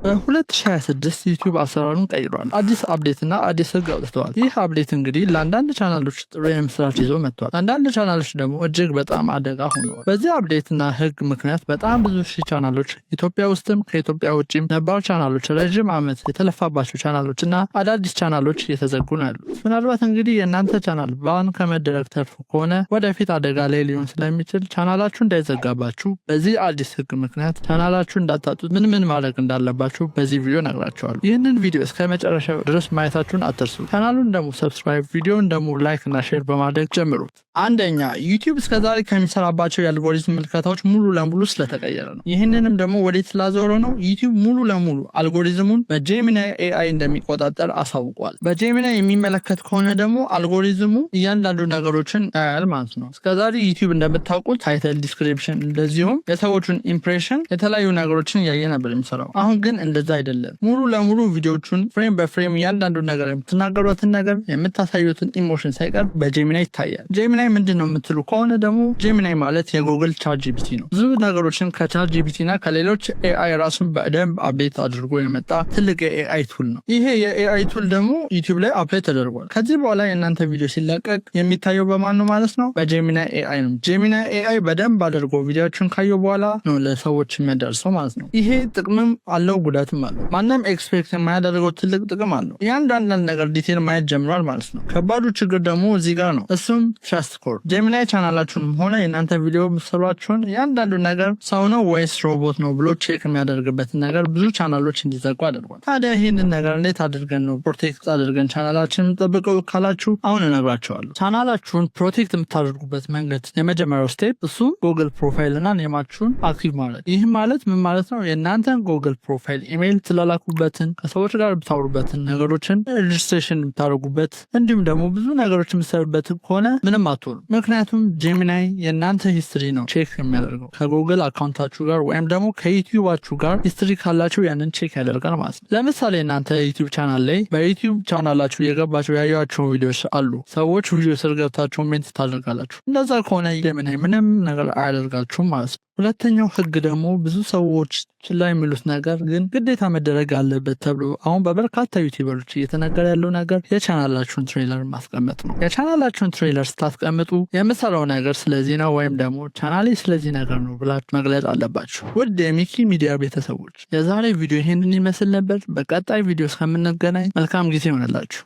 በ2026 ዩቲዩብ አሰራሩን ቀይሯል። አዲስ አፕዴት እና አዲስ ህግ አውጥተዋል። ይህ አፕዴት እንግዲህ ለአንዳንድ ቻናሎች ጥሩ የምስራች ይዞ መጥቷል። አንዳንድ ቻናሎች ደግሞ እጅግ በጣም አደጋ ሆነዋል። በዚህ አፕዴት እና ህግ ምክንያት በጣም ብዙ ሺህ ቻናሎች ኢትዮጵያ ውስጥም ከኢትዮጵያ ውጭም ነባር ቻናሎች፣ ረዥም ዓመት የተለፋባቸው ቻናሎች እና አዳዲስ ቻናሎች እየተዘጉ ነው ያሉት። ምናልባት እንግዲህ የእናንተ ቻናል ባን ከመደረግ ተርፎ ከሆነ ወደፊት አደጋ ላይ ሊሆን ስለሚችል ቻናላችሁ እንዳይዘጋባችሁ በዚህ አዲስ ህግ ምክንያት ቻናላችሁ እንዳታጡት ምን ማድረግ እንዳለባችሁ በዚህ ቪዲዮ ነግራችኋለሁ። ይህንን ቪዲዮ እስከ መጨረሻው ድረስ ማየታችሁን አትርሱ። ቻናሉን ደግሞ ሰብስክራይብ፣ ቪዲዮን ደግሞ ላይክ እና ሼር በማድረግ ጀምሩት። አንደኛ፣ ዩቲዩብ እስከዛሬ ከሚሰራባቸው የአልጎሪዝም ምልከታዎች ሙሉ ለሙሉ ስለተቀየረ ነው። ይህንንም ደግሞ ወዴት ስላዞረው ነው? ዩቲዩብ ሙሉ ለሙሉ አልጎሪዝሙን በጄሚናይ ኤአይ እንደሚቆጣጠር አሳውቋል። በጄሚናይ የሚመለከት ከሆነ ደግሞ አልጎሪዝሙ እያንዳንዱ ነገሮችን ያያል ማለት ነው። እስከዛሬ ዩቲዩብ እንደምታውቁት ታይትል፣ ዲስክሪፕሽን እንደዚሁም የሰዎቹን ኢምፕሬሽን የተለያዩ ነገሮችን እያየ ነበር የሚሰራው። አሁን ግን እንደዛ አይደለም። ሙሉ ለሙሉ ቪዲዮቹን ፍሬም በፍሬም እያንዳንዱ ነገር የምትናገሩትን ነገር የምታሳዩትን ኢሞሽን ሳይቀር በጄሚናይ ይታያል። ጄሚናይ ምንድን ነው የምትሉ ከሆነ ደግሞ ጄሚናይ ማለት የጉግል ቻት ጂፒቲ ነው። ብዙ ነገሮችን ከቻት ጂፒቲ እና ከሌሎች ኤአይ ራሱን በደንብ አፕዴት አድርጎ የመጣ ትልቅ የኤአይ ቱል ነው። ይሄ የኤአይ ቱል ደግሞ ዩቲዩብ ላይ አፕዴት ተደርጓል። ከዚህ በኋላ የእናንተ ቪዲዮ ሲለቀቅ የሚታየው በማን ነው ማለት ነው? በጄሚናይ ኤአይ ነው። ጄሚናይ ኤአይ በደንብ አድርጎ ቪዲዮችን ካየው በኋላ ነው ለሰዎች የሚያደርሰው ማለት ነው። ይሄ ጥቅምም አለው ጉዳትም አለው። ማንም ኤክስፔክት የማያደርገው ትልቅ ጥቅም አለው። ያንዳንድ ነገር ዲቴል ማየት ጀምሯል ማለት ነው። ከባዱ ችግር ደግሞ እዚህ ጋር ነው። እሱም ትረስት ኮድ። ጄሚናይ ቻናላችሁንም ሆነ የእናንተ ቪዲዮ የምትሰሯችሁን እያንዳንዱ ነገር ሰው ነው ወይስ ሮቦት ነው ብሎ ቼክ የሚያደርግበትን ነገር ብዙ ቻናሎች እንዲዘጉ አድርጓል። ታዲያ ይህንን ነገር እንዴት አድርገን ነው ፕሮቴክት አድርገን ቻናላችን የምንጠብቀው ካላችሁ አሁን እነግራችኋለሁ። ቻናላችሁን ፕሮቴክት የምታደርጉበት መንገድ የመጀመሪያው ስቴፕ እሱ ጉግል ፕሮፋይል እና ኔማችሁን አክቲቭ ማለት። ይህ ማለት ምን ማለት ነው? የእናንተን ጉግል ፕሮፋይል ኢሜይል ትላላኩበትን፣ ከሰዎች ጋር ብታወሩበትን ነገሮችን ሬጅስትሬሽን የምታደርጉበት እንዲሁም ደግሞ ብዙ ነገሮች የምትሰሩበት ከሆነ ምንም አትሆኑ። ምክንያቱም ጄሚናይ የእናንተ ሂስትሪ ነው ቼክ የሚያደርገው ከጉግል አካውንታችሁ ጋር ወይም ደግሞ ከዩቲዩባችሁ ጋር ሂስትሪ ካላችሁ ያንን ቼክ ያደርጋል ማለት ነው። ለምሳሌ እናንተ ዩቲዩብ ቻናል ላይ በዩቲዩብ ቻናላችሁ የገባችሁ ያዩዋቸው ቪዲዮች አሉ። ሰዎች ቪዲዮ ስር ገብታችሁ ሜንት ታደርጋላችሁ። እንደዛ ከሆነ ጄሚናይ ምንም ነገር አያደርጋችሁም ማለት ነው። ሁለተኛው ህግ ደግሞ ብዙ ሰዎች ችላ የሚሉት ነገር ግን ግዴታ መደረግ አለበት ተብሎ አሁን በበርካታ ዩቲዩበሮች እየተነገረ ያለው ነገር የቻናላችሁን ትሬለር ማስቀመጥ ነው። የቻናላችሁን ትሬለር ስታስቀምጡ የምሰራው ነገር ስለዚህ ነው ወይም ደግሞ ቻናሌ ስለዚህ ነገር ነው ብላችሁ መግለጽ አለባችሁ። ውድ የሚኪ ሚዲያ ቤተሰቦች የዛሬ ቪዲዮ ይሄንን ይመስል ነበር። በቀጣይ ቪዲዮ እስከምንገናኝ መልካም ጊዜ ይሆንላችሁ።